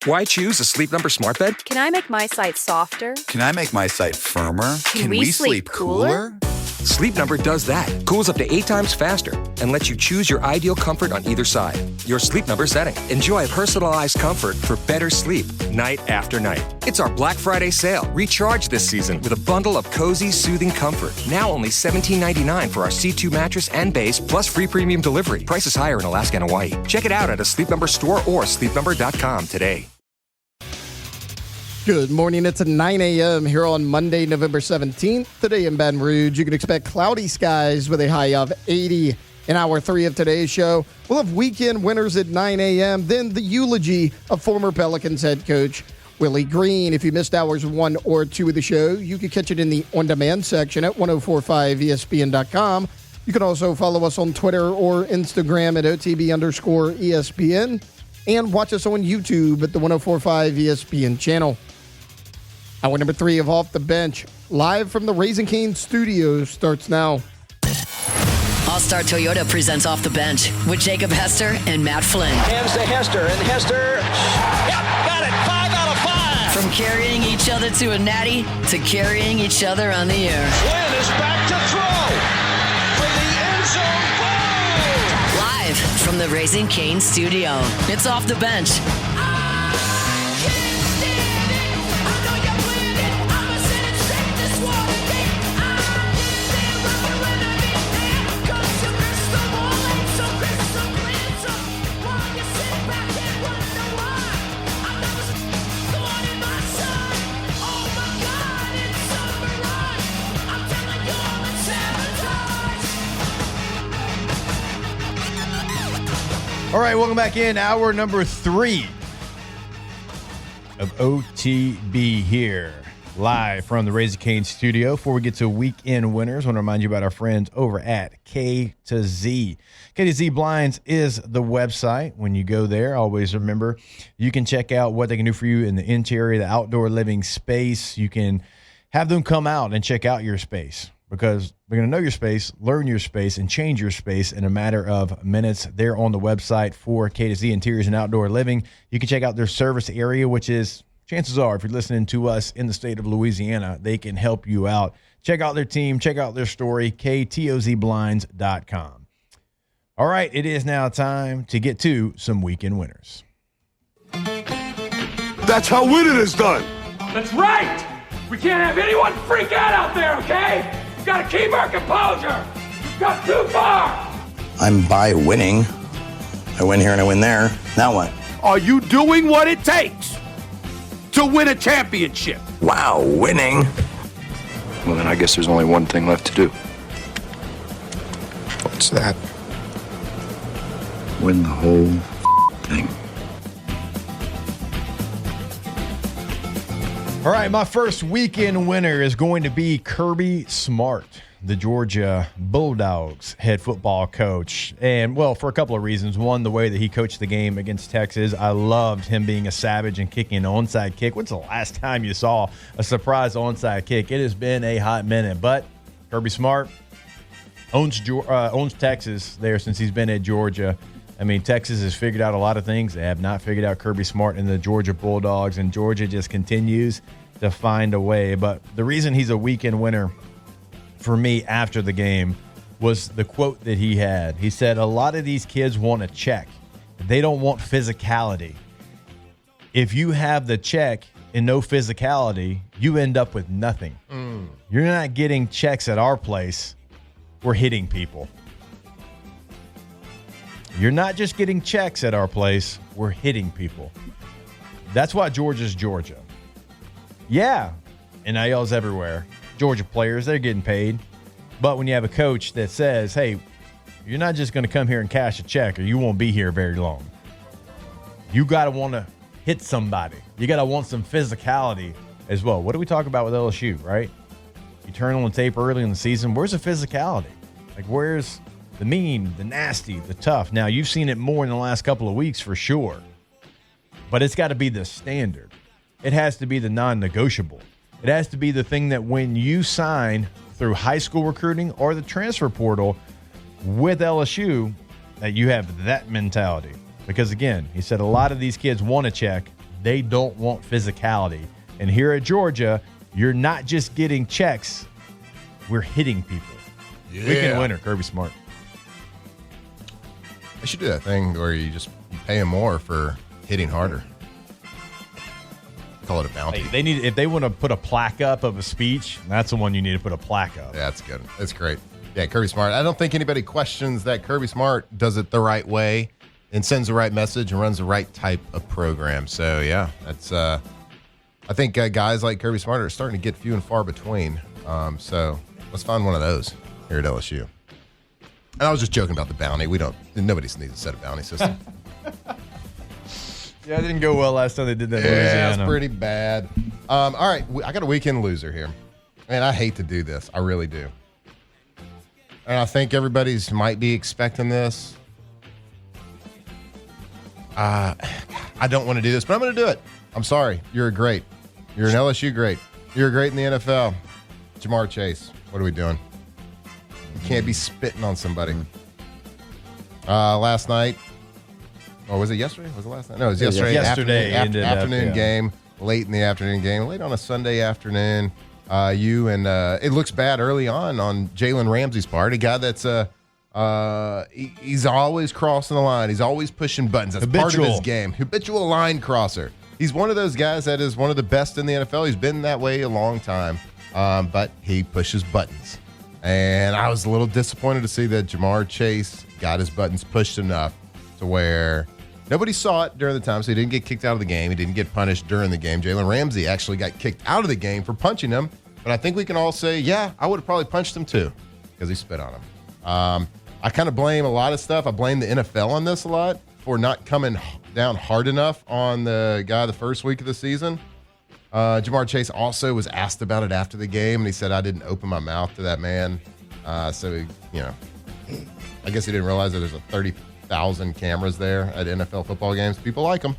Why choose a Sleep Number smart bed? Can I make my site softer? Can I make my site firmer? Can we sleep cooler? Sleep Number does that. Cools up to 8 times faster and lets you choose your ideal comfort on either side. Your Sleep Number setting. Enjoy personalized comfort for better sleep night after night. It's our Black Friday sale. Recharge this season with a bundle of cozy, soothing comfort. Now only $17.99 for our C2 mattress and base, plus free premium delivery. Prices higher in Alaska and Hawaii. Check it out at a Sleep Number store or sleepnumber.com today. Good morning. It's at 9 a.m. here on Monday, November 17th. Today in Baton Rouge, you can expect cloudy skies with a high of 80 in hour 3 of today's show. We'll have weekend winners at 9 a.m. Then the eulogy of former Pelicans head coach Willie Green. If you missed hours 1 or 2 of the show, you can catch it in the on-demand section at 1045ESPN.com. You can also follow us on Twitter or Instagram at OTB_ESPN and watch us on YouTube at the 1045 ESPN channel. Hour number 3 of Off the Bench, live from the Raising Cane Studios, starts now. All-Star Toyota presents Off the Bench with Jacob Hester and Matt Flynn. Hands to Hester, and Hester, yep, got it, 5 out of 5. From carrying each other to a natty to carrying each other on the air. Flynn is back to throw for the end zone goal. Live from the Raising Cane Studio, it's Off the Bench. All right, welcome back in. Hour number 3 of OTB here, live from the Raising Cane Studio. Before we get to weekend winners, I want to remind you about our friends over at K to Z. K to Z Blinds is the website. When you go there, always remember you can check out what they can do for you in the interior, the outdoor living space. You can have them come out and check out your space, because we're going to know your space, learn your space, and change your space in a matter of minutes. They're on the website for K to Z Interiors and Outdoor Living. You can check out their service area, which is, chances are, if you're listening to us in the state of Louisiana, they can help you out. Check out their team. Check out their story, ktozblinds.com. All right, it is now time to get to some weekend winners. That's how winning is done. That's right. We can't have anyone freak out there, okay? We've got to keep our composure. We've got too far. I'm by winning. I win here and I win there. Now what? Are you doing what it takes to win a championship? Wow, winning. Well, then I guess there's only one thing left to do. What's that? Win the whole thing. All right, my first weekend winner is going to be Kirby Smart, the Georgia Bulldogs head football coach. And, well, for a couple of reasons. One, the way that he coached the game against Texas. I loved him being a savage and kicking an onside kick. When's the last time you saw a surprise onside kick? It has been a hot minute. But Kirby Smart owns Texas there since he's been at Georgia. I mean, Texas has figured out a lot of things. They have not figured out Kirby Smart and the Georgia Bulldogs, and Georgia just continues to find a way. But the reason he's a weekend winner for me after the game was the quote that he had. He said, a lot of these kids want a check. They don't want physicality. If you have the check and no physicality, you end up with nothing. You're not getting checks at our place. We're hitting people. You're not just getting checks at our place. We're hitting people. That's why Georgia's Georgia. Yeah, NIL's everywhere. Georgia players, they're getting paid. But when you have a coach that says, hey, you're not just going to come here and cash a check or you won't be here very long. You got to want to hit somebody. You got to want some physicality as well. What do we talk about with LSU, right? You turn on the tape early in the season. Where's the physicality? Like, where's the mean, the nasty, the tough? Now, you've seen it more in the last couple of weeks for sure. But it's got to be the standard. It has to be the non-negotiable. It has to be the thing that when you sign through high school recruiting or the transfer portal with LSU, that you have that mentality. Because, again, he said a lot of these kids want a check. They don't want physicality. And here at Georgia, you're not just getting checks. We're hitting people. Yeah. Weekend winner, Kirby Smart. They should do that thing where you pay him more for hitting harder. Call it a bounty. Hey, if they want to put a plaque up of a speech, that's the one you need to put a plaque up. Yeah, that's good. That's great. Yeah, Kirby Smart. I don't think anybody questions that Kirby Smart does it the right way and sends the right message and runs the right type of program. So, yeah, that's I think guys like Kirby Smart are starting to get few and far between. So let's find one of those here at LSU. And I was just joking about the bounty. Nobody needs to set a bounty system. Yeah, it didn't go well last time they did that. Yeah, it's pretty bad. All right, I got a weekend loser here. And I hate to do this. I really do. And I think everybody's might be expecting this. I don't want to do this, but I'm going to do it. I'm sorry. You're great. You're an LSU great. You're great in the NFL. Jamar Chase, what are we doing? You can't be spitting on somebody. Last night, or was it yesterday? Was it last night? No, it was yesterday. Afternoon game, late in the afternoon game, late on a Sunday afternoon. It looks bad early on Jalen Ramsey's part. A guy that's he's always crossing the line. He's always pushing buttons. That's part of his game. Habitual line crosser. He's one of those guys that is one of the best in the NFL. He's been that way a long time, but he pushes buttons. And I was a little disappointed to see that Jamar Chase got his buttons pushed enough to where nobody saw it during the time, so he didn't get kicked out of the game. He didn't get punished during the game. Jalen Ramsey actually got kicked out of the game for punching him. But I think we can all say, yeah, I would have probably punched him too because he spit on him. I kind of blame a lot of stuff. I blame the NFL on this a lot for not coming down hard enough on the guy the first week of the season. Jamar Chase also was asked about it after the game, and he said, I didn't open my mouth to that man. So, I guess he didn't realize that there's 30,000 cameras there at NFL football games. People like them.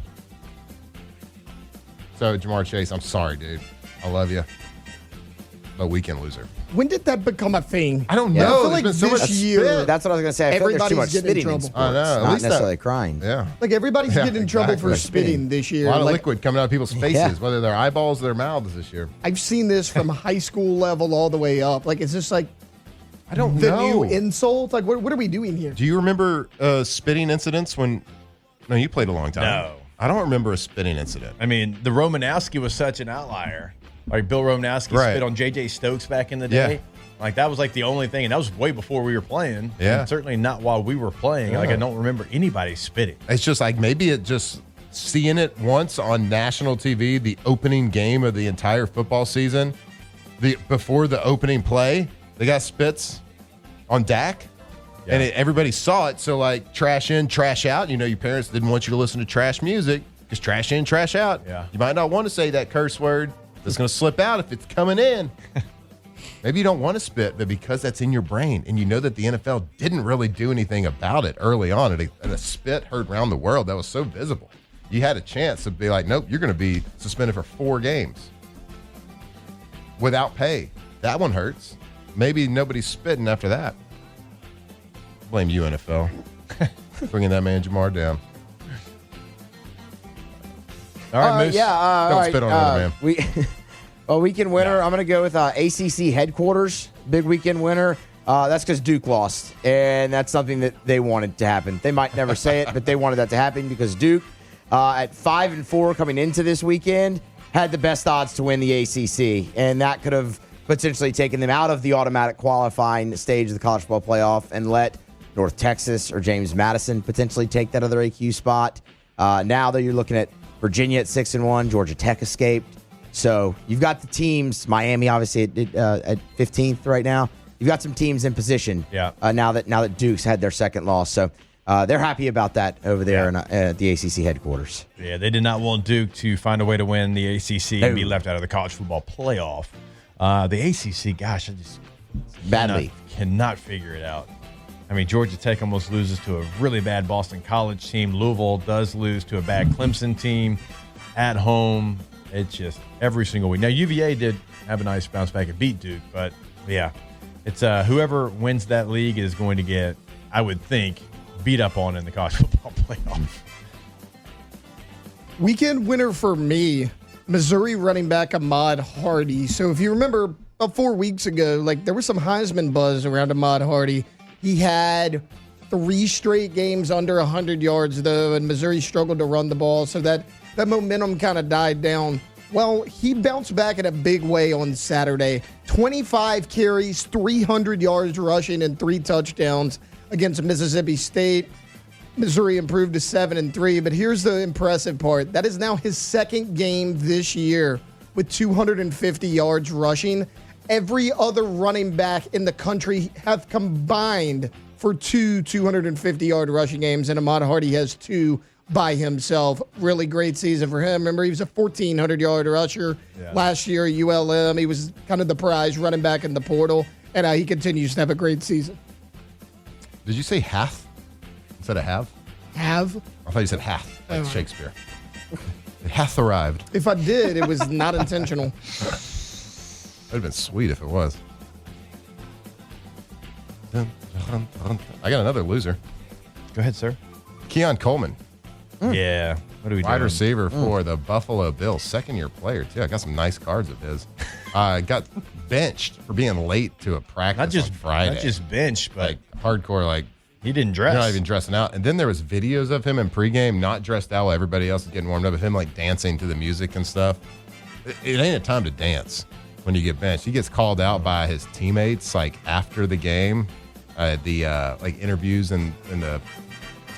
So, Jamar Chase, I'm sorry, dude. I love you. But weekend loser. When did that become a thing? I don't know. I feel like this year, that's what I was going to say. I feel like there's too much getting in spitting in trouble. sports. I know. Not necessarily crying. Yeah. Like everybody's getting in trouble for spitting this year. A lot of like, liquid coming out of people's faces, whether their eyeballs or their mouths this year. I've seen this from high school level all the way up. Like, is this like I don't the know. new insult? Like, what are we doing here? Do you remember spitting incidents when? No, you played a long time. No. I don't remember a spitting incident. I mean, the Romanowski was such an outlier. Like Bill Romanowski spit on J.J. Stokes back in the day. Yeah. Like that was like the only thing, and that was way before we were playing. Yeah. And certainly not while we were playing. Yeah. Like I don't remember anybody spitting. It's just like maybe it just seeing it once on national TV, the opening game of the entire football season, before the opening play, they got spits on Dak. Yeah. And everybody saw it. So like trash in, trash out. You know, your parents didn't want you to listen to trash music because trash in, trash out. Yeah. You might not want to say that curse word. It's going to slip out if it's coming in. Maybe you don't want to spit, but because that's in your brain and you know that the NFL didn't really do anything about it early on, and a spit heard around the world that was so visible. You had a chance to be like, nope, you're going to be suspended for 4 games without pay. That one hurts. Maybe nobody's spitting after that. Blame you, NFL. Bringing that man Jamar down. All right, Moose. Don't spit on another man. A weekend winner, I'm going to go with ACC headquarters, big weekend winner. That's because Duke lost, and that's something that they wanted to happen. They might never say it, but they wanted that to happen because Duke, at 5-4 coming into this weekend, had the best odds to win the ACC, and that could have potentially taken them out of the automatic qualifying stage of the college football playoff and let North Texas or James Madison potentially take that other AQ spot. Now that you're looking at Virginia at 6-1, Georgia Tech escaped. So you've got the teams, Miami obviously at 15th right now. You've got some teams in position now that Duke's had their second loss. So they're happy about that over there at the ACC headquarters. Yeah, they did not want Duke to find a way to win the ACC and be left out of the college football playoff. The ACC, gosh, I just cannot figure it out. I mean, Georgia Tech almost loses to a really bad Boston College team. Louisville does lose to a bad Clemson team at home. It's just every single week. Now, UVA did have a nice bounce back and beat Duke, but yeah, it's whoever wins that league is going to get, I would think, beat up on in the college football playoff. Weekend winner for me, Missouri running back Ahmad Hardy. So if you remember about 4 weeks ago, there was some Heisman buzz around Ahmad Hardy. He had 3 straight games under 100 yards, though, and Missouri struggled to run the ball, so that momentum kind of died down. Well, he bounced back in a big way on Saturday. 25 carries, 300 yards rushing, and 3 touchdowns against Mississippi State. Missouri improved to 7-3, but here's the impressive part. That is now his second game this year with 250 yards rushing. Every other running back in the country have combined for 2 250-yard rushing games, and Ahmad Hardy has 2 by himself. Really great season for him. Remember, he was a 1,400-yard rusher last year at ULM. He was kind of the prize running back in the portal, and he continues to have a great season. Did you say hath instead of have? Have? I thought you said hath, like Shakespeare. It hath arrived. If I did, it was not intentional. It would have been sweet if it was. I got another loser. Go ahead, sir. Keon Coleman. Yeah. What are we doing? Wide receiver for the Buffalo Bills. Second-year player, too. I got some nice cards of his. Got benched for being late to a practice on Friday. Not just benched, but hardcore, he didn't dress. You're not even dressing out. And then there was videos of him in pregame, not dressed out while everybody else is getting warmed up, of him dancing to the music and stuff. It ain't a time to dance when you get benched. He gets called out by his teammates after the game, the interviews in the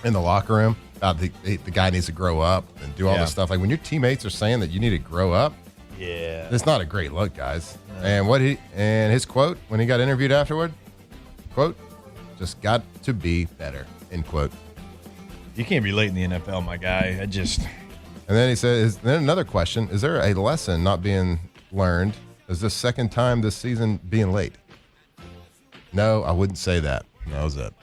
locker room about the guy needs to grow up and do all this stuff. When your teammates are saying that you need to grow up, it's not a great look, guys. And his quote when he got interviewed afterward, quote, just got to be better, end quote. You can't be late in the NFL, my guy. And then he said, then another question, is there a lesson not being learned? Is this second time this season being late? No, I wouldn't say that. That was it.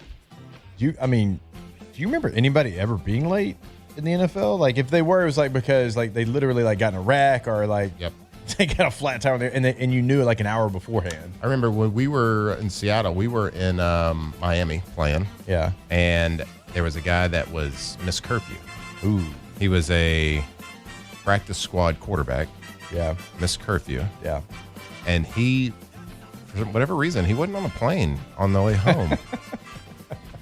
Do you remember anybody ever being late in the NFL? If they were, it was because they literally got in a wreck or they got a flat tire there, and you knew it an hour beforehand. I remember when we were in Seattle, we were in Miami playing. Yeah. And there was a guy that was missed curfew. Ooh. He was a practice squad quarterback. Yeah. Missed curfew. Yeah. And he, for whatever reason, he wasn't on the plane on the way home.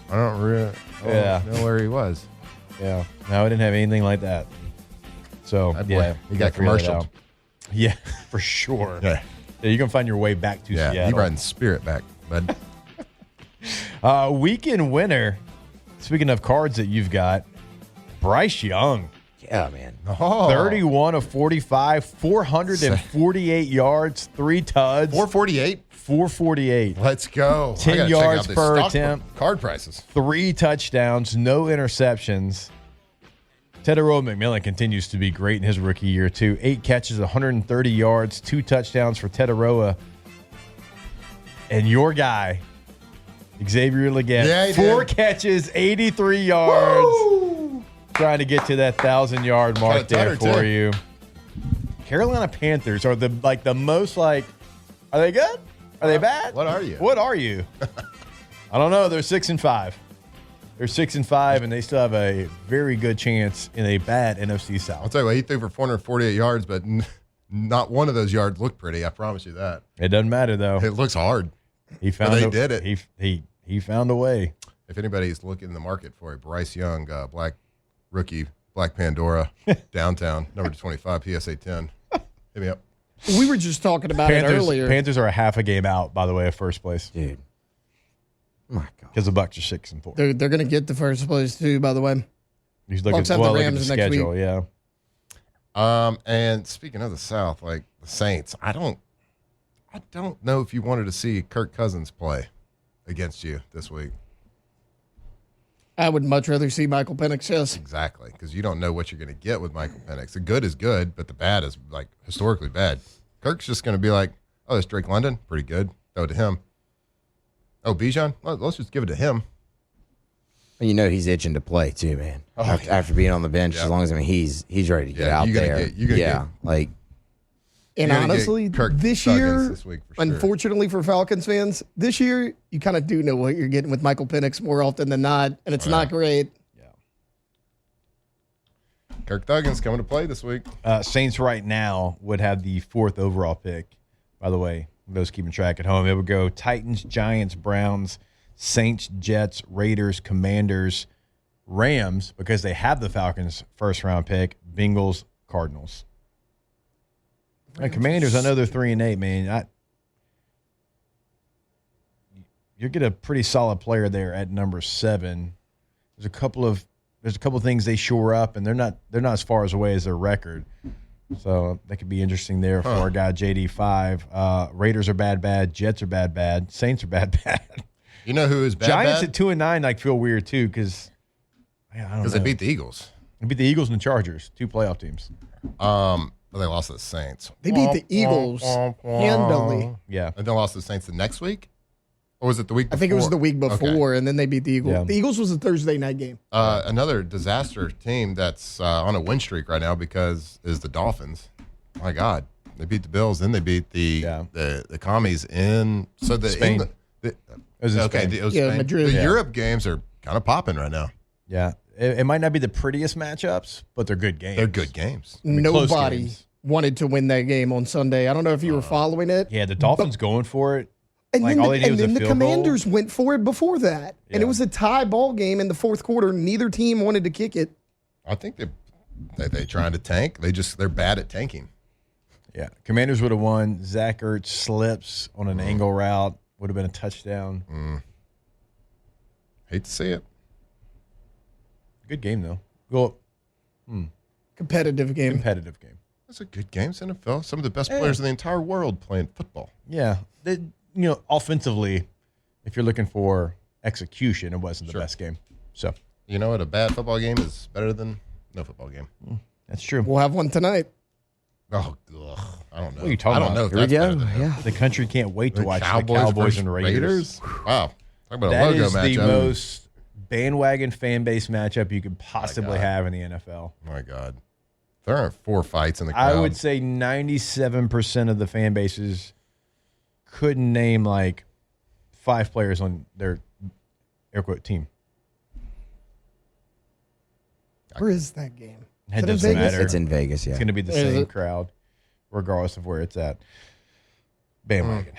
I don't really know where he was. Yeah. No, I didn't have anything like that. So, he got commercialed. Yeah, for sure. Yeah. You can find your way back to Seattle. He riding Spirit back, bud. Weekend winner, speaking of cards that you've got, Bryce Young. Yeah, man. 31 of 45, 448 yards, 3 tuds. 448? 448. Let's go. 10 yards per attempt. Card prices. 3 touchdowns, no interceptions. Teteroa McMillan continues to be great in his rookie year, too. 8 catches, 130 yards, 2 touchdowns for Teteroa. And your guy, Xavier Legette, 4 catches, 83 yards. Woo! Trying to get to that 1,000-yard mark there for you. Carolina Panthers are the most are they good? Are they bad? What are you? What are you? I don't know. They're 6-5. They're 6-5, and they still have a very good chance in a bad NFC South. I'll tell you what, he threw for 448 yards, but not one of those yards looked pretty. I promise you that. It doesn't matter though. It looks hard. He found. They did it. He found a way. If anybody's looking in the market for a Bryce Young black rookie, Black Pandora, downtown, number 25, PSA 10, hit me up. We were just talking about it earlier. Panthers are a half a game out, by the way, of first place. Dude. My God. Because the Bucs are 6-4. They're going to get the first place, too, by the way. He's looking at the schedule, week. Yeah. And speaking of the South, the Saints, I don't know if you wanted to see Kirk Cousins play against you this week. I would much rather see Michael Penix, yes. Exactly, because you don't know what you're going to get with Michael Penix. The good is good, but the bad is, historically bad. Kirk's just going to be like, oh, there's Drake London, pretty good. Throw it to him. Oh, Bijan, let's just give it to him. You know he's itching to play, too, man. After being on the bench, as long as he's ready to get out there. And honestly, this year, unfortunately for Falcons fans, this year, you kind of do know what you're getting with Michael Penix more often than not, and it's not great. Kirk Thuggins coming to play this week. Saints right now would have the 4th overall pick. By the way, those keeping track at home, it would go Titans, Giants, Browns, Saints, Jets, Raiders, Commanders, Rams, because they have the Falcons' first-round pick, Bengals, Cardinals. Commanders, I know they're 3-8, man. You get a pretty solid player there at number 7. There's a couple of things they shore up, and they're not as far away as their record. So that could be interesting there for our guy JD5. Raiders are bad. Jets are bad. Saints are bad. You know who is bad? Giants at 2-9 feel weird too because they beat the Eagles. They beat the Eagles and the Chargers, 2 playoff teams. But they lost to the Saints. They beat the Eagles handily. Yeah, and then lost to the Saints the next week. Or was it the week before? I think it was the week before, and then they beat the Eagles. Yeah. The Eagles was a Thursday night game. Another disaster team that's on a win streak right now is the Dolphins. My God. They beat the Bills, then they beat the commies in Spain. It was Spain. Madrid. The Europe games are kind of popping right now. Yeah. It might not be the prettiest matchups, but they're good games. They're good games. Nobody wanted to win that game on Sunday. I don't know if you were following it. Yeah, the Dolphins going for it. And then the Commanders went for it before that. Yeah. And it was a tie ball game in the 4th quarter. Neither team wanted to kick it. I think they trying to tank. They're bad at tanking. Yeah. Commanders would have won. Zach Ertz slips on an angle route. Would have been a touchdown. Hate to see it. Good game, though. Well, Competitive game. It's a good game. It's NFL. Some of the best players in the entire world playing football. Yeah. Offensively, if you're looking for execution, it wasn't the best game. So, you know what? A bad football game is better than no football game. That's true. We'll have one tonight. Oh, I don't know. What are you talking about? I don't know if that's better than Yeah. The country can't wait to the watch Cowboys the Cowboys and Raiders. Wow. Talk about That a logo is matchup. the most bandwagon fan base matchup you could possibly have in the NFL. My God. There aren't 4 fights in the crowd. I would say 97% of the fan bases couldn't name like 5 players on their air quote team. Where is that game? It doesn't matter. It's in Vegas, yeah. It's going to be the same crowd, regardless of where it's at. Bandwagon.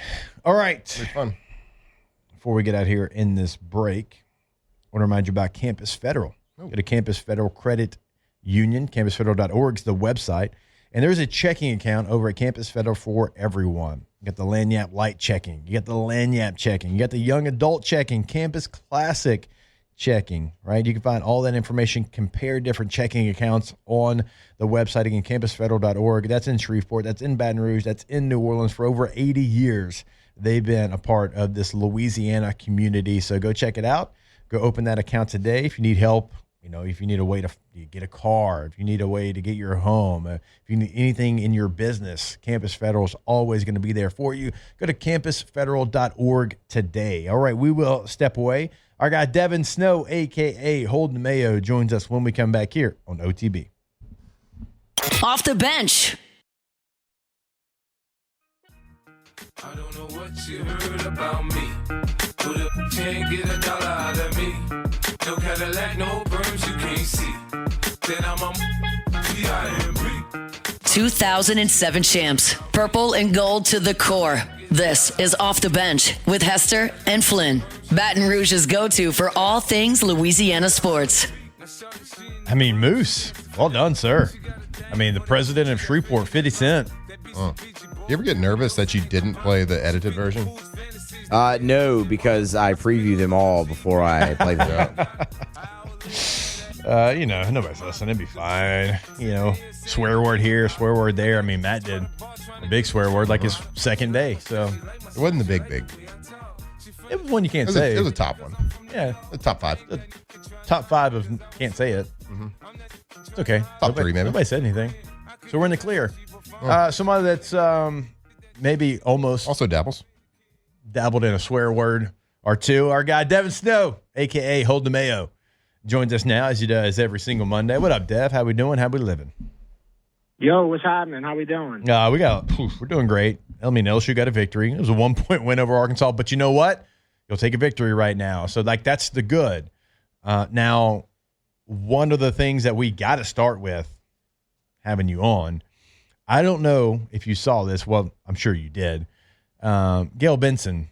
All right. Pretty fun. Before we get out here in this break, I want to remind you about Campus Federal. Go to Campus Federal Credit Union. CampusFederal.org is the website. And there's a checking account over at Campus Federal for everyone. You got the Lanyap Light checking. You got the Lanyap checking. You got the Young Adult checking. Campus Classic checking, right? You can find all that information, compare different checking accounts on the website. Again, campusfederal.org. That's in Shreveport. That's in Baton Rouge. That's in New Orleans. For over 80 years, they've been a part of this Louisiana community. So go check it out. Go open that account today. If you need help, if you need a way to get a car, if you need a way to get your home, if you need anything in your business, Campus Federal is always going to be there for you. Go to campusfederal.org today. All right, we will step away. Our guy Devin Snow, a.k.a. Holden Mayo, joins us when we come back here on OTB. Off the bench. I don't know what you heard about me. Who the can't get $1 out of me? No Cadillac, no perms you can't see. Then I'm a P.I.M.P. 2007 champs. Purple and gold to the core. This is Off the Bench with Hester and Flynn. Baton Rouge's go-to for all things Louisiana sports. Moose, well done, sir. The president of Shreveport, 50 Cent. You ever get nervous that you didn't play the edited version? No, because I preview them all before I play them. Nobody's listening. It'd be fine. Swear word here, swear word there. Matt did a big swear word like his second day. So it wasn't the big. It was one you can't say. It was a top one. Yeah. The top 5. The top 5 of can't say it. Mm-hmm. It's okay. Top 3, maybe. Nobody said anything. So we're in the clear. Somebody that's maybe almost also dabbled in a swear word or two. Our guy Devin Snow, a.k.a. Hold the Mayo, joins us now as he does every single Monday. What up, Dev? How we doing? How we living? Yo, what's happening? How we doing? We're doing great. LSU got a victory. It was a 1-point win over Arkansas, but you know what? You'll take a victory right now. So, that's the good. Now, one of the things that we got to start with having you on, I don't know if you saw this. Well, I'm sure you did. Gayle Benson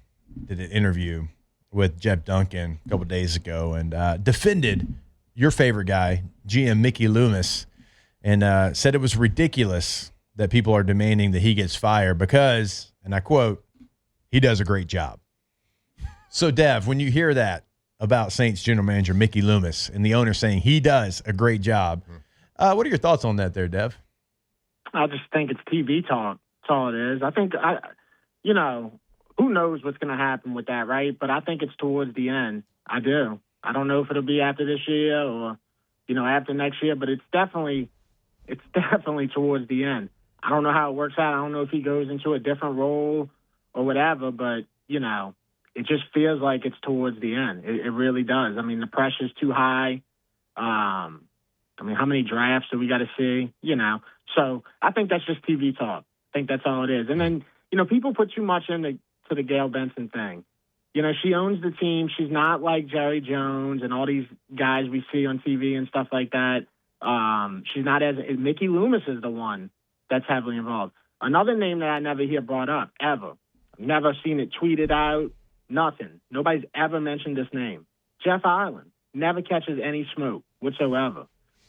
did an interview with Jeff Duncan a couple days ago and defended your favorite guy, GM Mickey Loomis, and said it was ridiculous that people are demanding that he gets fired because, and I quote, he does a great job. So, Dev, when you hear that about Saints general manager Mickey Loomis and the owner saying he does a great job, what are your thoughts on that there, Dev? I just think it's TV talk. That's all it is. I think, who knows what's going to happen with that, right? But I think it's towards the end. I do. I don't know if it'll be after this year or, after next year, but it's definitely towards the end. I don't know how it works out. I don't know if he goes into a different role or whatever, but, it just feels like it's towards the end. It really does. I mean, the pressure's too high. How many drafts do we got to see? So I think that's just TV talk. I think that's all it is. And then, people put too much into the Gayle Benson thing. She owns the team. She's not like Jerry Jones and all these guys we see on TV and stuff like that. She's not Mickey Loomis is the one that's heavily involved. Another name that I never hear brought up, ever. Never seen it tweeted out, nothing. Nobody's ever mentioned this name. Jeff Ireland never catches any smoke whatsoever.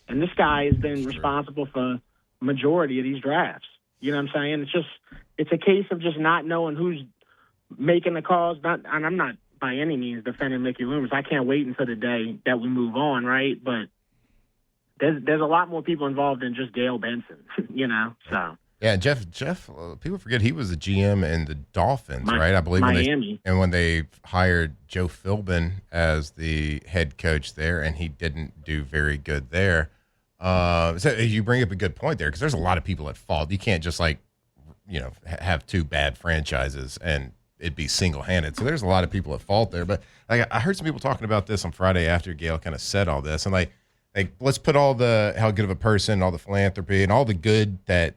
And this guy has been responsible for majority of these drafts. You know what I'm saying? It's a case of just not knowing who's making the calls. And I'm not by any means defending Mickey Loomis. I can't wait until the day that we move on, right? But there's a lot more people involved than just Gayle Benson, so. Yeah, Jeff. People forget he was the GM in the Dolphins, right? I believe Miami. When they hired Joe Philbin as the head coach there, and he didn't do very good there. So you bring up a good point there because there's a lot of people at fault. You can't just have two bad franchises and it'd be single-handed. So there's a lot of people at fault there. But I heard some people talking about this on Friday after Gayle kind of said all this, and let's put all the how good of a person, all the philanthropy, and all the good that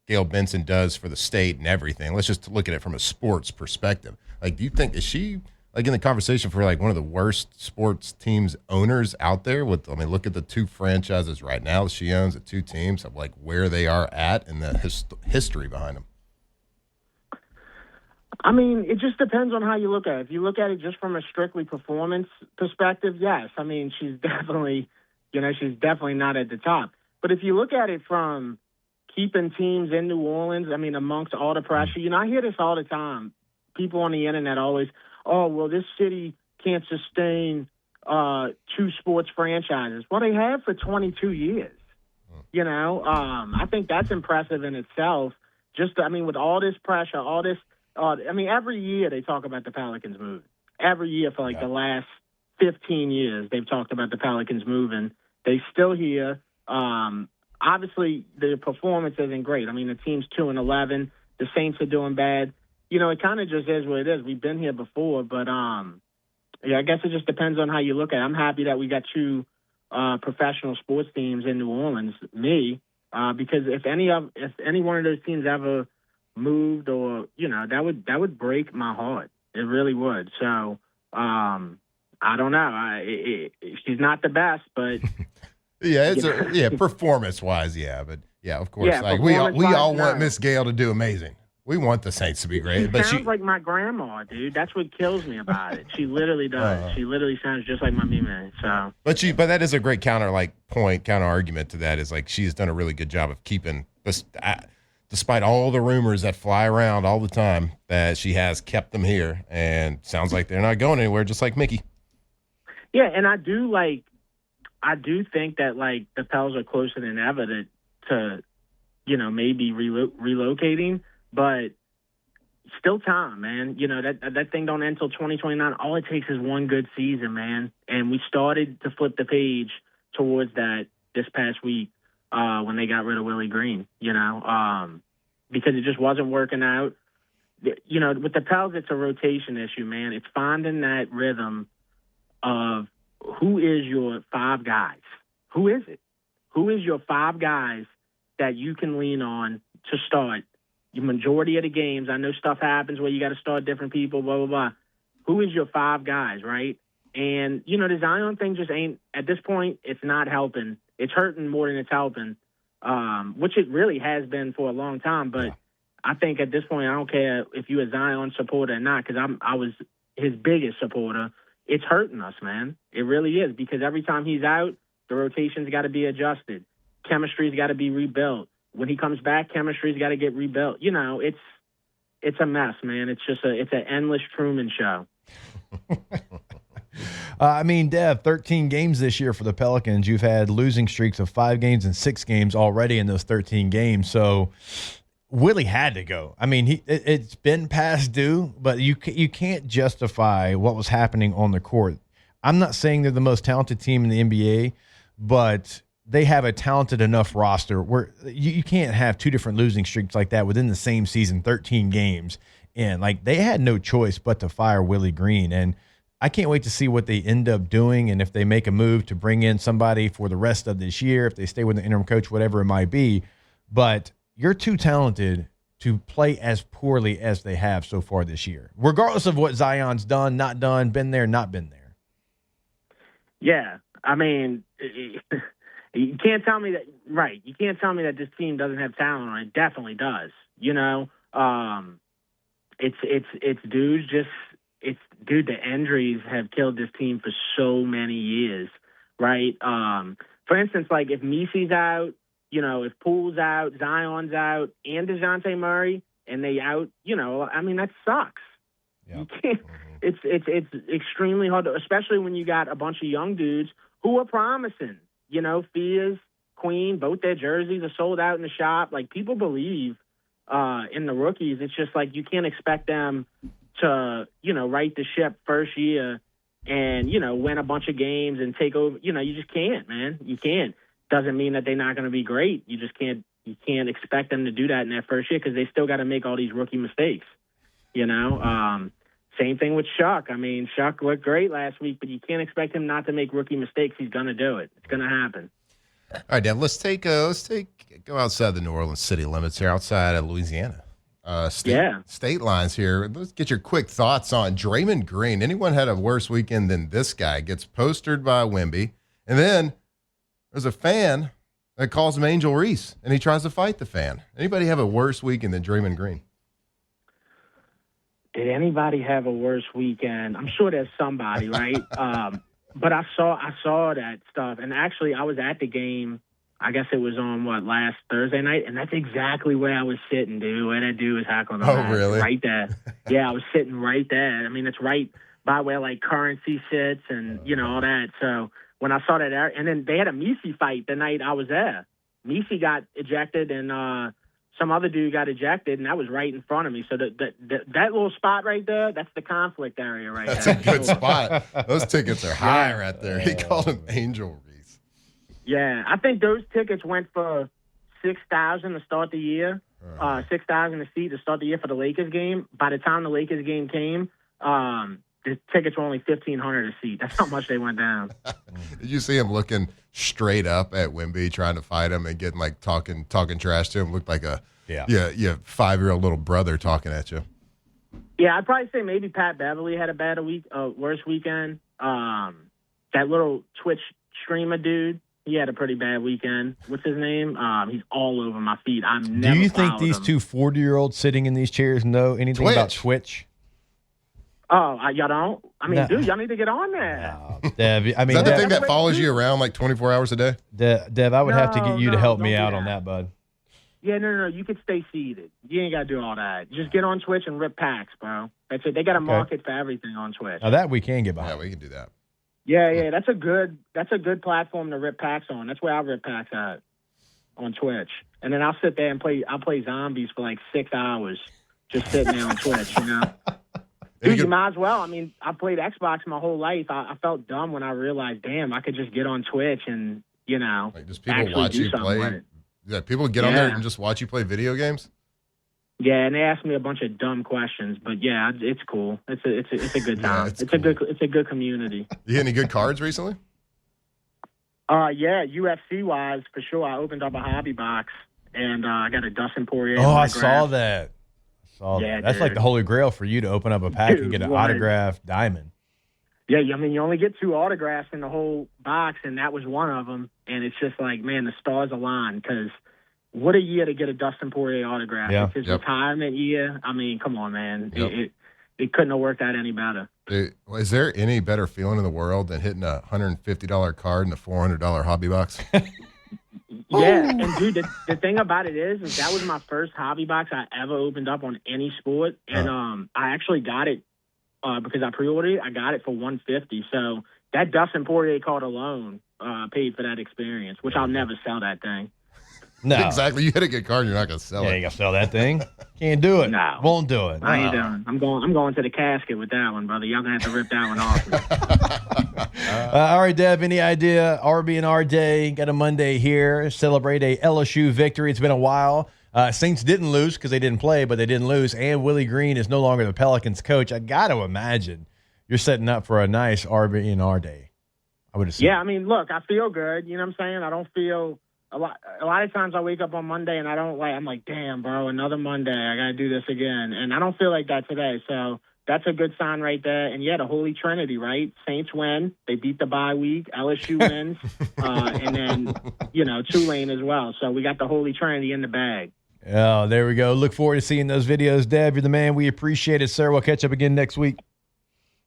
Gayle Benson does for the state and everything. Let's just look at it from a sports perspective. Do you think, is she in the conversation for one of the worst sports teams owners out there? Look at the two franchises right now she owns, the two teams of where they are at and the history behind them. It just depends on how you look at it. If you look at it just from a strictly performance perspective, yes. She's definitely, she's definitely not at the top. But if you look at it from keeping teams in New Orleans, amongst all the pressure, I hear this all the time. People on the internet always, oh, well, this city can't sustain two sports franchises. Well, they have for 22 years. I think that's impressive in itself. Just, with all this pressure, all this, every year they talk about the Pelicans moving. Every year for the last 15 years, they've talked about the Pelicans moving. They still here. Obviously, the performance isn't great. The team's 2-11. The Saints are doing bad. It kind of just is what it is. We've been here before, but I guess it just depends on how you look at it. I'm happy that we got two professional sports teams in New Orleans. Because if any one of those teams ever moved, or that would break my heart. It really would. So I don't know. She's not the best, but. Yeah, performance-wise, but of course, we all want Miss Gayle to do amazing. We want the Saints to be great, but she sounds like my grandma, dude. That's what kills me about it. She literally does. She literally sounds just like my man. So, but that is a great counter argument to that. Is she's done a really good job of keeping this, despite all the rumors that fly around all the time, that she has kept them here, and sounds like they're not going anywhere, just like Mickey. Yeah, and I do think that the Pels are closer than ever to maybe relocating, but still time, man. That thing don't end until 2029. All it takes is one good season, man. And we started to flip the page towards that this past week when they got rid of Willie Green. Because it just wasn't working out. With the Pels, it's a rotation issue, man. It's finding that rhythm of who is your five guys? Who is it? Who is your five guys that you can lean on to start the majority of the games? I know stuff happens where you got to start different people, blah, blah, blah. Who is your five guys, right? And, the Zion thing just ain't, at this point, it's not helping. It's hurting more than it's helping, which it really has been for a long time. But I think at this point, I don't care if you're a Zion supporter or not, because I was his biggest supporter. It's hurting us, man. It really is, because every time he's out, the rotation's got to be adjusted. Chemistry's got to be rebuilt. When he comes back, chemistry's got to get rebuilt. It's a mess, man. It's just it's an endless Truman show. Dev, 13 games this year for the Pelicans. You've had losing streaks of 5 games and 6 games already in those 13 games. So Willie had to go. It's been past due, but you can't justify what was happening on the court. I'm not saying they're the most talented team in the NBA, but they have a talented enough roster where you can't have 2 different losing streaks like that within the same season, 13 games. And they had no choice but to fire Willie Green. And I can't wait to see what they end up doing, and if they make a move to bring in somebody for the rest of this year, if they stay with the interim coach, whatever it might be. But you're too talented to play as poorly as they have so far this year, regardless of what Zion's done, not done, been there, not been there. Yeah, you can't tell me that, right? You can't tell me that this team doesn't have talent on it. It definitely does. Dude, the injuries have killed this team for so many years, right? For instance, if Misi's out, if Poole's out, Zion's out, and DeJounte Murray, and they out, that sucks. Yeah. You can't. It's extremely hard, especially when you got a bunch of young dudes who are promising. Fears, Queen, both their jerseys are sold out in the shop. People believe in the rookies. It's just you can't expect them to, right the ship first year and, win a bunch of games and take over. You just can't, man. You can't. Doesn't mean that they're not going to be great. You just can't. You can't expect them to do that in their first year because they still got to make all these rookie mistakes. Same thing with Shuck. Shuck looked great last week, but you can't expect him not to make rookie mistakes. He's going to do it. It's going to happen. All right, Dev, let's go outside the New Orleans city limits here, outside of Louisiana. State lines here. Let's get your quick thoughts on Draymond Green. Anyone had a worse weekend than this guy? Gets postered by Wemby, and then there's a fan that calls him Angel Reese, and he tries to fight the fan. Anybody have a worse weekend than Draymond Green? Did anybody have a worse weekend? I'm sure there's somebody, right? But I saw that stuff, and actually I was at the game. I guess it was on last Thursday night, and that's exactly where I was sitting, dude. Where that dude was heckling. Really? Right there. Yeah, I was sitting right there. It's right by where Currency sits, and all that. So when I saw that, and then they had a Misi fight the night I was there. Misi got ejected, and some other dude got ejected, and that was right in front of me. So that little spot right there, that's the conflict area right there. That's a good spot. Those tickets are high right there. He called him Angel Reese. Yeah, I think those tickets went for $6,000 to start the year, $6,000 a seat to start the year for the Lakers game. By the time the Lakers game came, the tickets were only $1,500 a seat. That's how much they went down. Did you see him looking straight up at Wemby, trying to fight him and getting talking trash to him? Looked like a 5-year-old little brother talking at you. Yeah, I'd probably say maybe Pat Beverly had a worse weekend. That little Twitch streamer dude, he had a pretty bad weekend. What's his name? He's all over my feed. Do you think these two 40-year-olds sitting in these chairs know anything about Twitch? Oh, y'all don't? Dude, y'all need to get on there. No, Dev, is that the thing that follows you around 24 hours a day? Dev, I would have to get you to help me out on that, bud. Yeah, no. You could stay seated. You ain't got to do all that. Just get on Twitch and rip packs, bro. That's it. They got a market for everything on Twitch. Now that we can get behind. Yeah, we can do that. Yeah. That's a good platform to rip packs on. That's where I rip packs at, on Twitch. And then I'll sit there and I'll play zombies for 6 hours, just sitting there on Twitch, Dude, you might as well. I played Xbox my whole life. I felt dumb when I realized, damn, I could just get on Twitch and, just people watch you play. Yeah, people get on there and just watch you play video games. Yeah, and they ask me a bunch of dumb questions, but yeah, it's cool. It's a good time. It's a good community. You hit any good cards recently? Yeah, UFC wise for sure. I opened up a hobby box and I got a Dustin Poirier. Oh, I saw that. That's like the holy grail for you to open up a pack and get an autographed diamond. Yeah, I mean, you only get 2 autographs in the whole box, and that was one of them. And it's just like, man, the stars align because what a year to get a Dustin Poirier autograph. Yeah. It's his retirement year. I mean, come on, man. Yep. It couldn't have worked out any better. Dude, is there any better feeling in the world than hitting a $150 card in a $400 hobby box? Yeah, and dude, the thing about it is that was my first hobby box I ever opened up on any sport, and I actually got it because I pre-ordered it. I got it for $150. So that Dustin Poirier card alone paid for that experience, which I'll never sell that thing. No, exactly. You hit a good card, you're not gonna sell it. Yeah, you gotta sell that thing. Can't do it. No, won't do it. I ain't doing. I'm going to the casket with that one, brother. Y'all gonna have to rip that one off. All right, Dev, any idea? RB&R Day, got a Monday here. Celebrate a LSU victory. It's been a while. Saints didn't lose because they didn't play, but they didn't lose. And Willie Green is no longer the Pelicans coach. I got to imagine you're setting up for a nice RB&R Day. I would assume. Yeah, I mean, look, I feel good. You know what I'm saying? I don't feel a lot of times I wake up on Monday and I'm like, damn, bro, another Monday. I got to do this again. And I don't feel like that today. So that's a good sign right there. And, yeah, the Holy Trinity, right? Saints win. They beat the bye week. LSU wins. And then, Tulane as well. So we got the Holy Trinity in the bag. Oh, there we go. Look forward to seeing those videos. Dev, you're the man. We appreciate it, sir. We'll catch up again next week.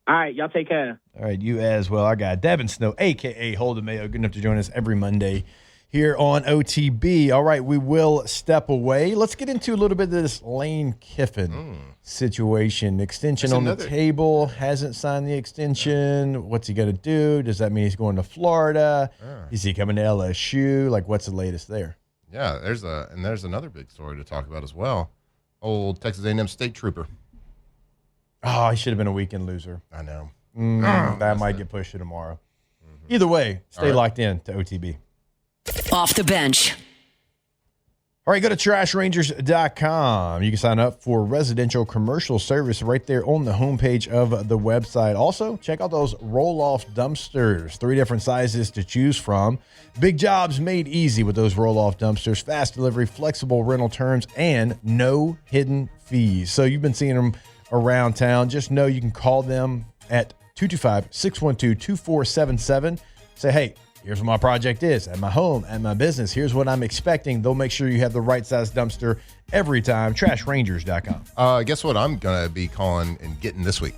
All right. Y'all take care. All right. You as well. Our guy, Devin Snow, a.k.a. Holden Mayo, good enough to join us every Monday here on OTB. All right, we will step away. Let's get into a little bit of this Lane Kiffin situation. Extension on the table, hasn't signed the extension. What's he going to do? Does that mean he's going to Florida? Is he coming to LSU? Like, what's the latest there? Yeah, there's another big story to talk about as well. Old Texas A&M State Trooper. Oh, he should have been a weekend loser. I know. That might get pushed to tomorrow. Either way, stay locked in to OTB. Off the bench. All right, go to trashrangers.com. You can sign up for residential commercial service right there on the homepage of the website. Also, check out those roll-off dumpsters. 3 different sizes to choose from. Big jobs made easy with those roll-off dumpsters. Fast delivery, flexible rental terms, and no hidden fees. So you've been seeing them around town. Just know you can call them at 225-612-2477. Say, hey, here's what my project is at my home, at my business. Here's what I'm expecting. They'll make sure you have the right size dumpster every time. TrashRangers.com. Guess what I'm going to be calling and getting this week?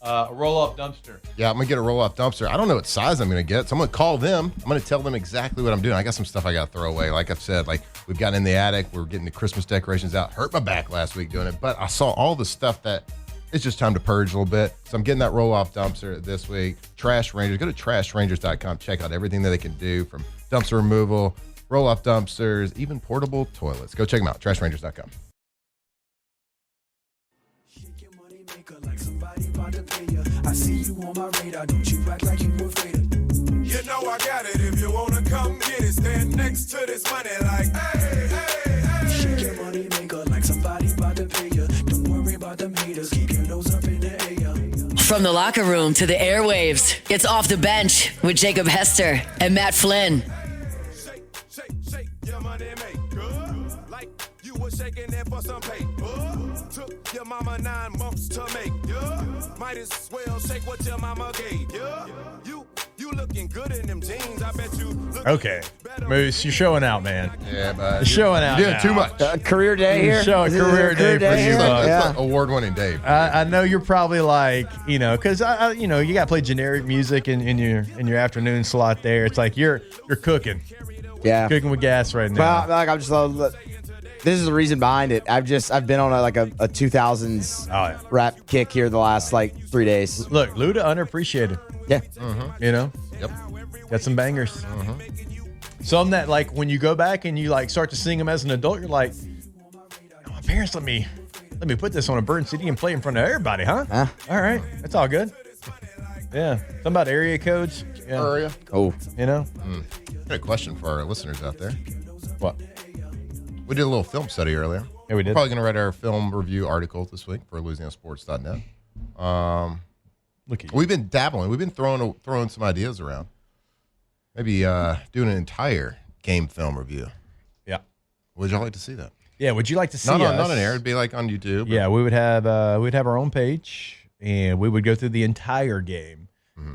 A roll-off dumpster. Yeah, I'm going to get a roll-off dumpster. I don't know what size I'm going to get, so I'm going to call them. I'm going to tell them exactly what I'm doing. I got some stuff I got to throw away. Like I've said, we've gotten in the attic. We're getting the Christmas decorations out. Hurt my back last week doing it, but I saw all the stuff that it's just time to purge a little bit. So I'm getting that roll-off dumpster this week. Trash Rangers. Go to trashrangers.com. Check out everything that they can do from dumpster removal, roll-off dumpsters, even portable toilets. Go check them out. Trashrangers.com. I see you on my radar. Don't you act like you afraid of. You know I got it. If you wanna come get it, stand next to this money like, hey, hey, hey. Shake your money maker like somebody about to pay you. Don't worry about them haters. Keep your nose up in the air. From the locker room to the airwaves, it's Off the Bench with Jacob Hester and Matt Flynn. Shake your money maker like you were shaking it for some paper. Took your mama 9 months to make. Might as well shake what your mama gave. You looking good in them jeans. I bet you. Okay, Moose, you're showing out, man. Yeah, but you're showing out. You're doing too much. Career day here. You're showing career day for you. It's like award-winning day. I know you're probably like, because you got to play generic music in your afternoon slot there. It's like you're cooking. Yeah, cooking with gas right now. Well, I'm just. This is the reason behind it. I've been on a 2000s rap kick here the last 3 days. Look, Luda underappreciated. Yeah. Yep. Got some bangers. Some that when you go back and you start to sing them as an adult, you're like, oh, my parents let me put this on a burn CD and play in front of everybody, huh? All right, that's all good. Yeah. Something about area codes. Yeah. Area. Oh. I got a question for our listeners out there. What? We did a little film study earlier. Yeah, we did. We're probably going to write our film review article this week for LouisianaSports.net. Look at you. We've been dabbling. We've been throwing some ideas around. Maybe doing an entire game film review. Yeah. Would y'all like to see that? Yeah. Would you like to see not us? Not on air. It'd be on YouTube. Yeah, we would have our own page, and we would go through the entire game.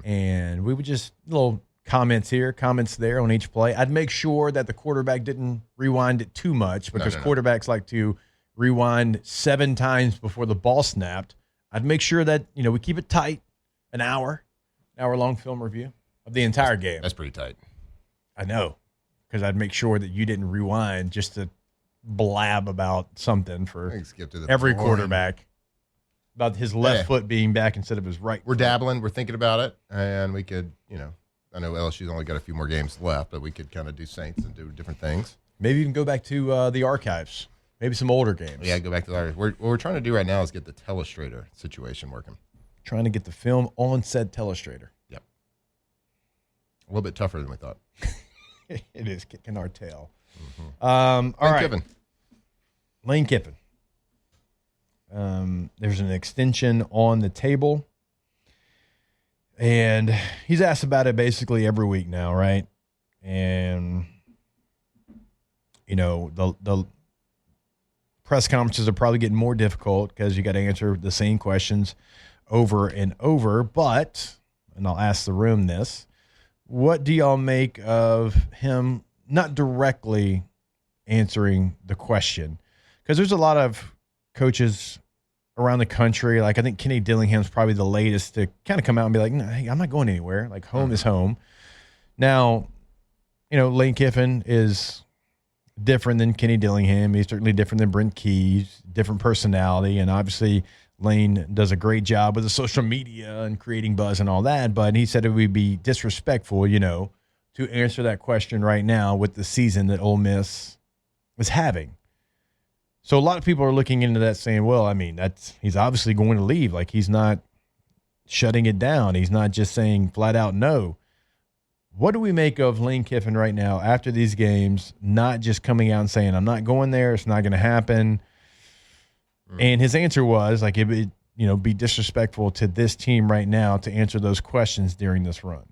and we would just little comments here, comments there on each play. I'd make sure that the quarterback didn't rewind it too much because quarterbacks like to rewind 7 times before the ball snapped. I'd make sure that, we keep it tight, an hour-long film review of the entire game. That's pretty tight. I know, because I'd make sure that you didn't rewind just to blab about something for every quarterback, about his left foot being back instead of his right. We're dabbling. We're thinking about it, and we could, I know LSU's only got a few more games left, but we could kind of do Saints and do different things. Maybe even go back to the archives. Maybe some older games. Yeah, go back to the archives. What we're trying to do right now is get the telestrator situation working. Trying to get the film on said telestrator. Yep. A little bit tougher than we thought. It is kicking our tail. All right. Kiffin. Lane Kiffin. There's an extension on the table. And he's asked about it basically every week now, right? And, the press conferences are probably getting more difficult because you got to answer the same questions over and over. But, and I'll ask the room this, what do y'all make of him not directly answering the question? Because there's a lot of coaches around the country. Like, I think Kenny Dillingham's probably the latest to kind of come out and be like, no, hey, I'm not going anywhere. Like, home is home. Now, Lane Kiffin is different than Kenny Dillingham. He's certainly different than Brent Keys, different personality. And obviously, Lane does a great job with the social media and creating buzz and all that. But he said it would be disrespectful, to answer that question right now with the season that Ole Miss is having. So a lot of people are looking into that saying, well, I mean, he's obviously going to leave. Like, he's not shutting it down. He's not just saying flat out no. What do we make of Lane Kiffin right now after these games, not just coming out and saying, I'm not going there, it's not going to happen? And his answer was, like, it would be disrespectful to this team right now to answer those questions during this run.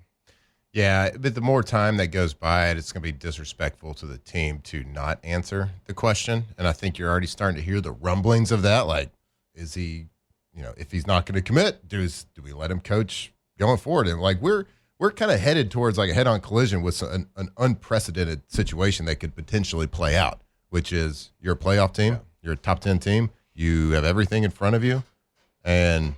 Yeah, but the more time that goes by, it's going to be disrespectful to the team to not answer the question. And I think you're already starting to hear the rumblings of that. Like, is he, if he's not going to commit, do we let him coach going forward? And like, we're kind of headed towards like a head-on collision with an unprecedented situation that could potentially play out, which is you're a playoff team, you're a top 10 team, you have everything in front of you, and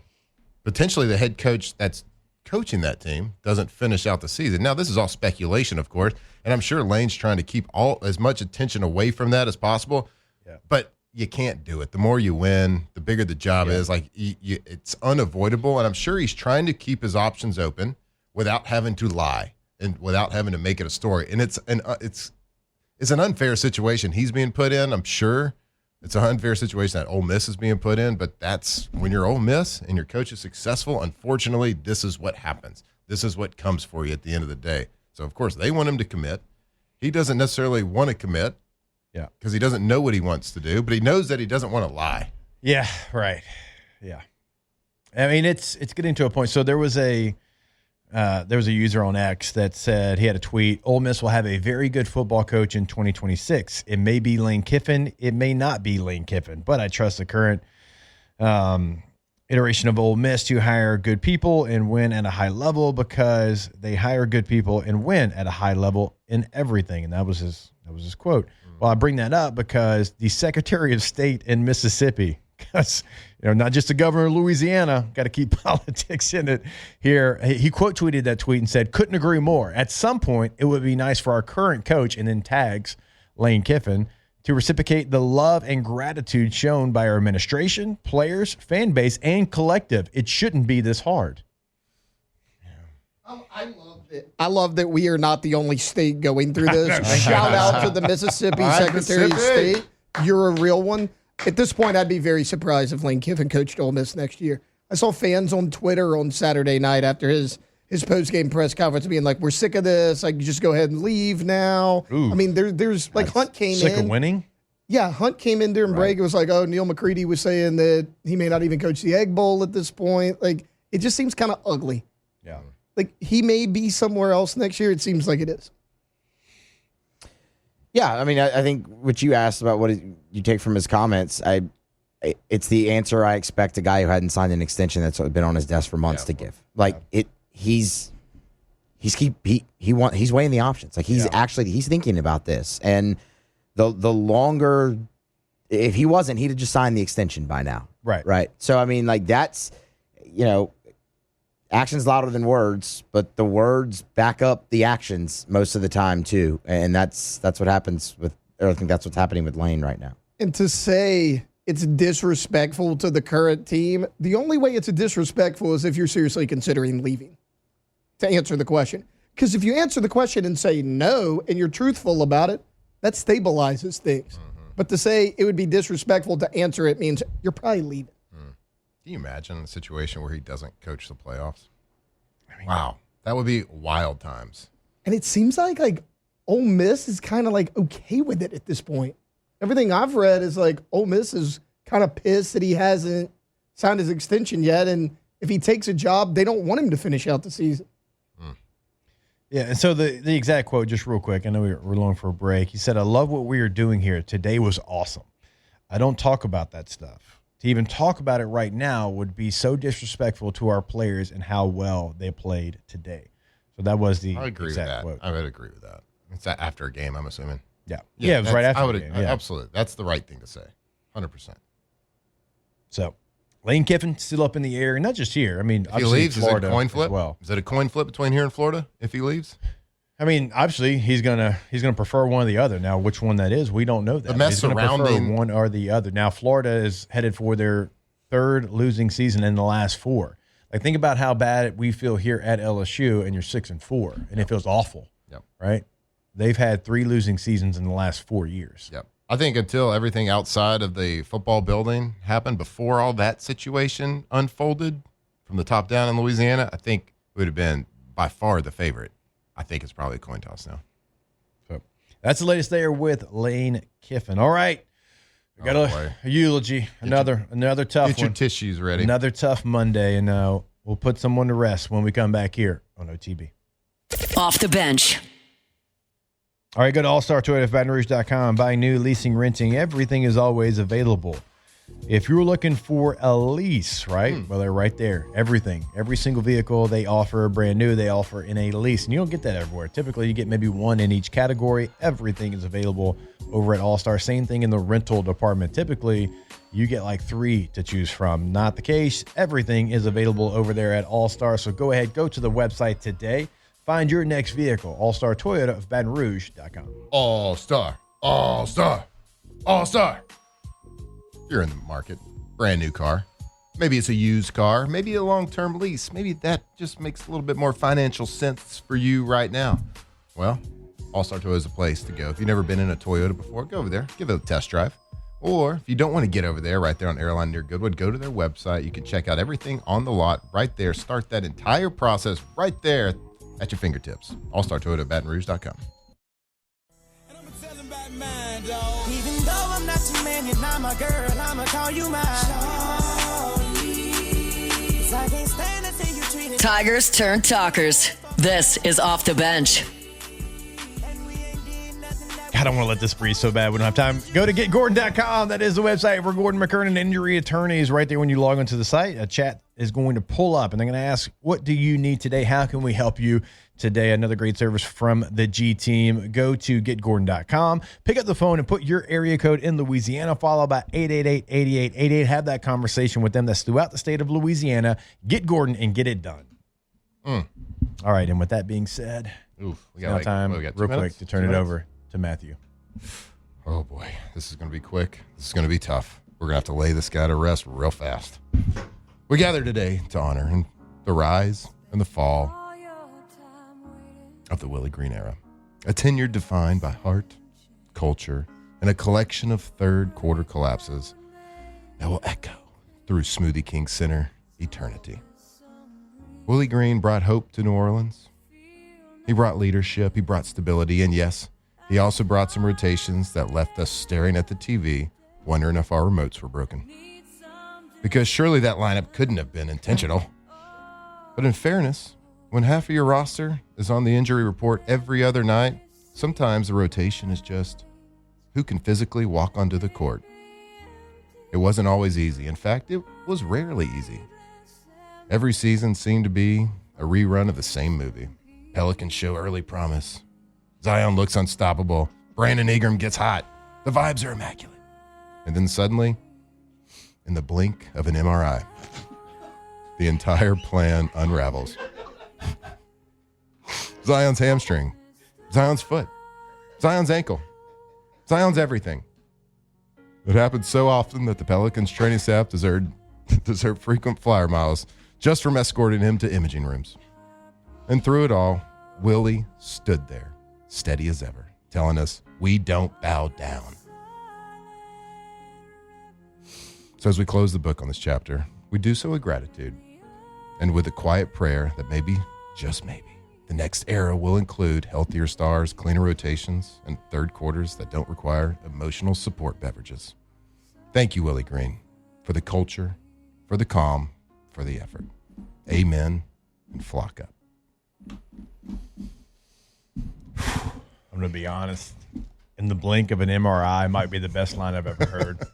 potentially the head coach that's coaching that team doesn't finish out the season. Now, this is all speculation, of course, and I'm sure Lane's trying to keep as much attention away from that as possible, but you can't do it. The more you win, the bigger the job is. Like, it's unavoidable, and I'm sure he's trying to keep his options open without having to lie and without having to make it a story. And it's an unfair situation he's being put in, I'm sure. It's an unfair situation that Ole Miss is being put in, but that's when you're Ole Miss and your coach is successful, unfortunately, this is what happens. This is what comes for you at the end of the day. So, of course, they want him to commit. He doesn't necessarily want to commit because he doesn't know what he wants to do, but he knows that he doesn't want to lie. Yeah, right. Yeah. I mean, it's getting to a point. So there was a user on X that said, he had a tweet, Ole Miss will have a very good football coach in 2026. It may be Lane Kiffin. It may not be Lane Kiffin, but I trust the current iteration of Ole Miss to hire good people and win at a high level because they hire good people and win at a high level in everything. And that was his quote. Well, I bring that up because the Secretary of State in Mississippi, because not just the governor of Louisiana, got to keep politics in it here. He quote tweeted that tweet and said, couldn't agree more. At some point, it would be nice for our current coach, and then tags Lane Kiffin, to reciprocate the love and gratitude shown by our administration, players, fan base, and collective. It shouldn't be this hard. I love that we are not the only state going through this. Shout out to the Mississippi Secretary of State. You're a real one. At this point, I'd be very surprised if Lane Kiffin coached Ole Miss next year. I saw fans on Twitter on Saturday night after his post-game press conference being like, we're sick of this. Like, just go ahead and leave now. Ooh, I mean, there's like Hunt came in. Sick of winning? Yeah, Hunt came in during break. It was like, oh, Neil McCready was saying that he may not even coach the Egg Bowl at this point. Like, it just seems kind of ugly. Yeah. Like, he may be somewhere else next year. It seems like it is. Yeah, I mean, I think what you asked about what you take from his comments, it's the answer I expect a guy who hadn't signed an extension that's been on his desk for months to give. Like, he's weighing the options. Like he's thinking about this. And the longer, if he wasn't, he'd have just signed the extension by now. Right. So I mean, like that's, actions louder than words, but the words back up the actions most of the time too. And that's what happens I think that's what's happening with Lane right now. And to say it's disrespectful to the current team, the only way it's disrespectful is if you're seriously considering leaving to answer the question. Because if you answer the question and say no and you're truthful about it, that stabilizes things. Mm-hmm. But to say it would be disrespectful to answer it means you're probably leaving. Can you imagine a situation where he doesn't coach the playoffs? Wow. That would be wild times. And it seems like Ole Miss is kind of like okay with it at this point. Everything I've read is like Ole Miss is kind of pissed that he hasn't signed his extension yet. And if he takes a job, they don't want him to finish out the season. Yeah, and so the exact quote, just real quick, I know we're long for a break. He said, "I love what we are doing here. Today was awesome. I don't talk about that stuff. To even talk about it right now would be so disrespectful to our players and how well they played today." So that was the exact quote. I would agree with that. It's after a game, I'm assuming. Yeah, it was right after the game. Yeah. Absolutely. That's the right thing to say. 100%. So Lane Kiffin still up in the air, not just here. I mean, if he leaves, is it a coin flip? Well, is it a coin flip between here and Florida if he leaves? I mean, obviously he's gonna prefer one or the other. Now, which one that is, we don't know that. The mess he's gonna surrounding one or the other. Now, Florida is headed for their third losing season in the last 4. Like, think about how bad we feel here at LSU, and you're 6-4, and it feels awful. Yep. Right? They've had 3 losing seasons in the last 4 years. Yep. I think until everything outside of the football building happened, before all that situation unfolded from the top down in Louisiana, I think it would have been by far the favorite. I think it's probably a coin toss now. So that's the latest there with Lane Kiffin. All right. We got a eulogy. Another tough one. Get your tissues ready. Another tough Monday, and we'll put someone to rest when we come back here on OTB. Off the bench. All right, go to allstartoyotabatonrouge.com. Buy new, leasing, renting. Everything is always available. If you're looking for a lease, right? Well, they're right there. Everything. Every single vehicle they offer brand new, they offer in a lease. And you don't get that everywhere. Typically, you get maybe one in each category. Everything is available over at All-Star. Same thing in the rental department. Typically, you get like 3 to choose from. Not the case. Everything is available over there at All-Star. So go ahead, go to the website today. Find your next vehicle. All-Star Toyota of BatonRouge.com. All-Star. All-Star. All-Star. You're in the market, brand new car. Maybe it's a used car, maybe a long-term lease. Maybe that just makes a little bit more financial sense for you right now. Well, All-Star Toyota is a place to go. If you've never been in a Toyota before, go over there, give it a test drive. Or if you don't want to get over there, right there on Airline near Goodwood, go to their website. You can check out everything on the lot right there. Start that entire process right there at your fingertips. All-Star Toyota at BatonRouge.com. Even though I'm not your man, you're not my girl, I'ma call you mine. Tigers turn talkers. This is Off the Bench. I don't want to let this breathe so bad. We don't have time. Go to getgordon.com. That is the website for Gordon McKernan Injury Attorneys. Right there when you log onto the site, a chat is going to pull up, and they're going to ask, what do you need today? How can we help you today? Another great service from the G team. Go to getgordon.com. Pick up the phone and put your area code in Louisiana, followed by 888-8888. Have that conversation with them. That's throughout the state of Louisiana. Get Gordon and get it done. All right, and with that being said, we got time real quick to turn it over to Matthew. Oh, boy. This is going to be quick. This is going to be tough. We're going to have to lay this guy to rest real fast. We gather today to honor the rise and the fall of the Willie Green era. A tenure defined by heart, culture, and a collection of third-quarter collapses that will echo through Smoothie King Center eternity. Willie Green brought hope to New Orleans. He brought leadership. He brought stability. And yes, he also brought some rotations that left us staring at the TV, wondering if our remotes were broken. Because surely that lineup couldn't have been intentional. But in fairness, when half of your roster is on the injury report every other night, sometimes the rotation is just who can physically walk onto the court. It wasn't always easy. In fact, it was rarely easy. Every season seemed to be A rerun of the same movie. Pelicans show early promise. Zion looks unstoppable. Brandon Ingram gets hot. The vibes are immaculate. And then suddenly, in the blink of an MRI, the entire plan unravels. Zion's hamstring. Zion's foot. Zion's ankle. Zion's everything. It happens so often that the Pelicans training staff deserve frequent flyer miles just from escorting him to imaging rooms. And through it all, Willie stood there, steady as ever, telling us, we don't bow down. So as we close the book on this chapter, we do so with gratitude and with a quiet prayer that maybe, just maybe, the next era will include healthier stars, cleaner rotations, and third quarters that don't require emotional support beverages. Thank you, Willie Green, for the culture, for the calm, for the effort. Amen, and flock up. I'm going to be honest. In the blink of an MRI might be the best line I've ever heard.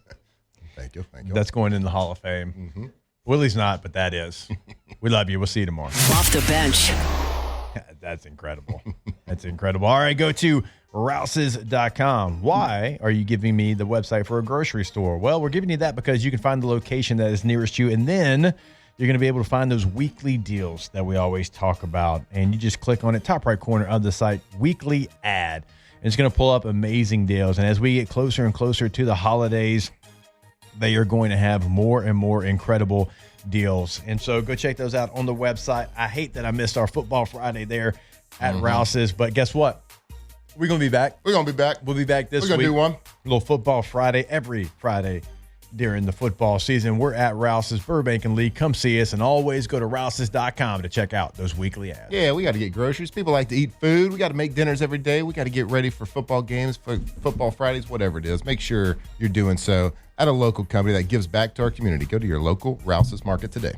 Thank you. That's going in the Hall of Fame. Mm-hmm. Willie's not, but that is. We love you. We'll see you tomorrow. Off the bench. That's incredible. That's incredible. All right, go to Rouses.com. Why are you giving me the website for a grocery store? Well, we're giving you that because you can find the location that is nearest you, and then you're going to be able to find those weekly deals that we always talk about. And you just click on it, top right corner of the site, weekly ad. And it's going to pull up amazing deals. And as we get closer and closer to the holidays, they are going to have more and more incredible deals. And so go check those out on the website. I hate that I missed our Football Friday there at Rouse's, but guess what? We're going to be back. We're going to be back. We'll be back this week. We're going to do one. A little Football Friday every Friday during the football season. We're at Rouse's, Burbank and Lee. Come see us, and always go to Rouses.com to check out those weekly ads. Yeah, we got to get groceries. People like to eat food. We got to make dinners every day. We got to get ready for football games, for Football Fridays, whatever it is. Make sure you're doing so at a local company that gives back to our community. Go to your local Rouse's Market today.